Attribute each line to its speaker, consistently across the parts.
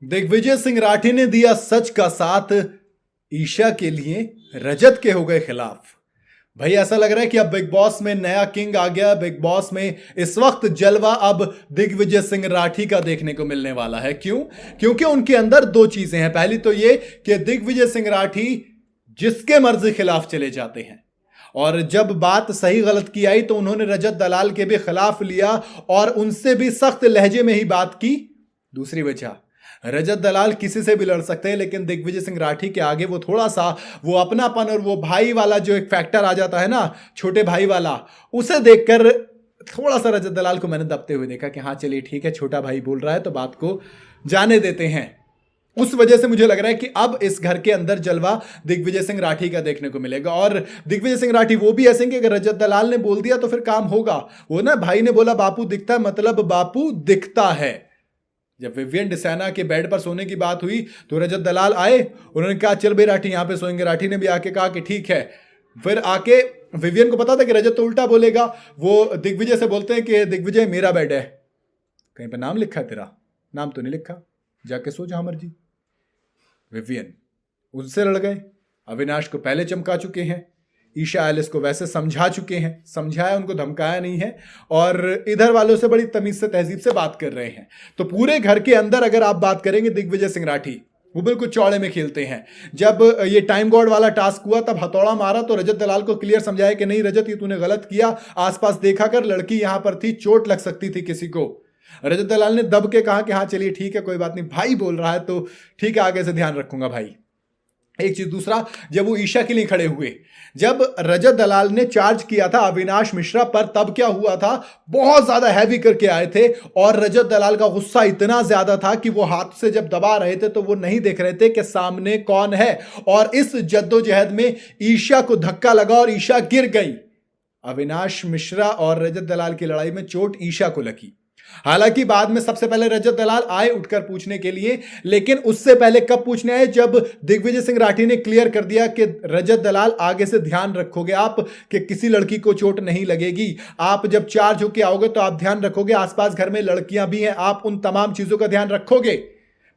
Speaker 1: दिग्विजय सिंह राठी ने दिया सच का साथ, ईशा के लिए रजत के हो गए खिलाफ। भाई ऐसा लग रहा है कि अब बिग बॉस में नया किंग आ गया। बिग बॉस में इस वक्त जलवा अब दिग्विजय सिंह राठी का देखने को मिलने वाला है। क्यों? क्योंकि उनके अंदर दो चीजें हैं। पहली तो ये कि दिग्विजय सिंह राठी जिसके मर्जी खिलाफ चले जाते हैं, और जब बात सही गलत की आई तो उन्होंने रजत दलाल के भी खिलाफ लिया और उनसे भी सख्त लहजे में ही बात की। दूसरी वजह, रजत दलाल किसी से भी लड़ सकते हैं, लेकिन दिग्विजय सिंह राठी के आगे वो थोड़ा सा वो अपनापन और वो भाई वाला जो एक फैक्टर आ जाता है ना, छोटे भाई वाला, उसे देखकर थोड़ा सा रजत दलाल को मैंने दबते हुए देखा कि हाँ चलिए ठीक है, छोटा भाई बोल रहा है तो बात को जाने देते हैं। उस वजह से मुझे लग रहा है कि अब इस घर के अंदर जलवा दिग्विजय सिंह राठी का देखने को मिलेगा। और दिग्विजय सिंह राठी वो भी ऐसे कि अगर रजत दलाल ने बोल दिया तो फिर काम होगा। वो ना भाई ने बोला बापू दिखता है, मतलब बापू दिखता है। जब विवियन डिसैना के बेड पर सोने की बात हुई तो रजत दलाल आए, उन्होंने कहा चल भाई राठी यहां पे सोएंगे। राठी ने भी आके कहा कि ठीक है। फिर आके विवियन को पता था कि रजत तो उल्टा बोलेगा, वो दिग्विजय से बोलते हैं कि दिग्विजय मेरा बेड है, कहीं पर नाम लिखा है तेरा? नाम तो नहीं लिखा, जाके सो जहां मर्जी। विवियन उससे लड़ गए। अविनाश को पहले चमका चुके हैं, ईशा एलिस को वैसे समझा चुके हैं, समझाया, उनको धमकाया नहीं है, और इधर वालों से बड़ी तमीज से तहजीब से बात कर रहे हैं। तो पूरे घर के अंदर अगर आप बात करेंगे, दिग्विजय सिंह राठी वो बिल्कुल चौड़े में खेलते हैं। जब ये टाइम गॉड वाला टास्क हुआ तब हथौड़ा मारा तो रजत दलाल को क्लियर समझाया कि नहीं रजत, ये तूने गलत किया, आसपास देखा कर, लड़की यहां पर थी, चोट लग सकती थी किसी को। रजत दलाल ने दब के कहा कि हाँ चलिए ठीक है, कोई बात नहीं, भाई बोल रहा है तो ठीक है, आगे से ध्यान रखूंगा भाई। एक चीज। दूसरा, जब वो ईशा के लिए खड़े हुए, जब रजत दलाल ने चार्ज किया था अविनाश मिश्रा पर, तब क्या हुआ था, बहुत ज्यादा हैवी करके आए थे और रजत दलाल का गुस्सा इतना ज्यादा था कि वो हाथ से जब दबा रहे थे तो वो नहीं देख रहे थे कि सामने कौन है, और इस जद्दोजहद में ईशा को धक्का लगा और ईशा गिर गई। अविनाश मिश्रा और रजत दलाल की लड़ाई में चोट ईशा को लगी। हालांकि बाद में सबसे पहले रजत दलाल आए उठकर पूछने के लिए, लेकिन उससे पहले कब पूछने आए, जब दिग्विजय सिंह राठी ने क्लियर कर दिया कि रजत दलाल आगे से ध्यान रखोगे आप कि किसी लड़की को चोट नहीं लगेगी, आप जब चार्ज होके आओगे तो आप ध्यान रखोगे, आसपास घर में लड़कियां भी हैं, आप उन तमाम चीजों का ध्यान रखोगे।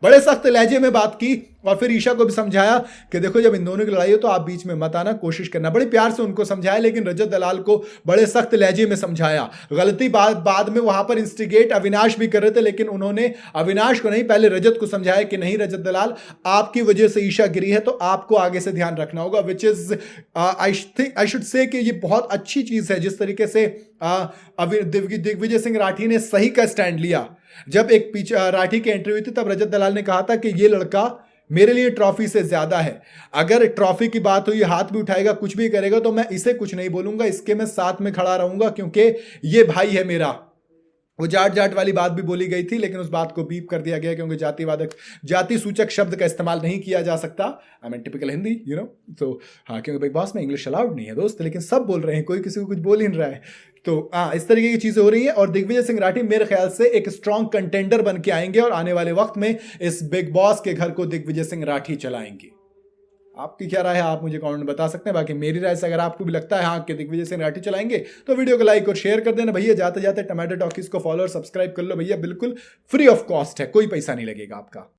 Speaker 1: बड़े सख्त लहजे में बात की और फिर ईशा को भी समझाया कि देखो जब इन दोनों की लड़ाई हो तो आप बीच में मत आना, कोशिश करना। बड़े प्यार से उनको समझाया, लेकिन रजत दलाल को बड़े सख्त लहजे में समझाया। गलती बाद में वहां पर इंस्टिगेट अविनाश भी कर रहे थे, लेकिन उन्होंने अविनाश को नहीं, पहले रजत को समझाया कि नहीं रजत दलाल, आपकी वजह से ईशा गिरी है तो आपको आगे से ध्यान रखना होगा। Which is I should say कि ये बहुत अच्छी चीज है जिस तरीके से दिग्विजय सिंह राठी ने सही का स्टैंड लिया। जब एक राठी की एंट्री हुई थी तब रजत दलाल ने कहा था कि ये लड़का मेरे लिए ट्रॉफी से ज्यादा है, अगर ट्रॉफी की बात हुई, हाथ भी उठाएगा, कुछ भी करेगा तो मैं इसे कुछ नहीं बोलूंगा, इसके मैं साथ में खड़ा रहूंगा क्योंकि ये भाई है मेरा। वो जाट वाली बात भी बोली गई थी, लेकिन उस बात को बीप कर दिया गया क्योंकि जाति सूचक शब्द का इस्तेमाल नहीं किया जा सकता। I mean typical Hindi, you know. तो हाँ, क्योंकि बिग बॉस में इंग्लिश अलाउड नहीं है दोस्त, लेकिन सब बोल रहे हैं, कोई किसी को कुछ बोल ही नहीं रहा है। तो हाँ, इस तरीके की चीजें हो रही हैं और दिग्विजय सिंह राठी मेरे ख्याल से एक स्ट्रॉन्ग कंटेंडर बन के आएंगे और आने वाले वक्त में इस बिग बॉस के घर को दिग्विजय सिंह राठी चलाएंगे। आपकी क्या राय है, आप मुझे कमेंट में बता सकते हैं। बाकी मेरी राय से अगर आपको भी लगता है हाँ कि दिग्विजय सिंह राठी चलाएंगे तो वीडियो को लाइक और शेयर कर देना भैया। जाते जाते टमाटो टॉकीज को फॉलो और सब्सक्राइब कर लो भैया, बिल्कुल फ्री ऑफ कॉस्ट है, कोई पैसा नहीं लगेगा आपका।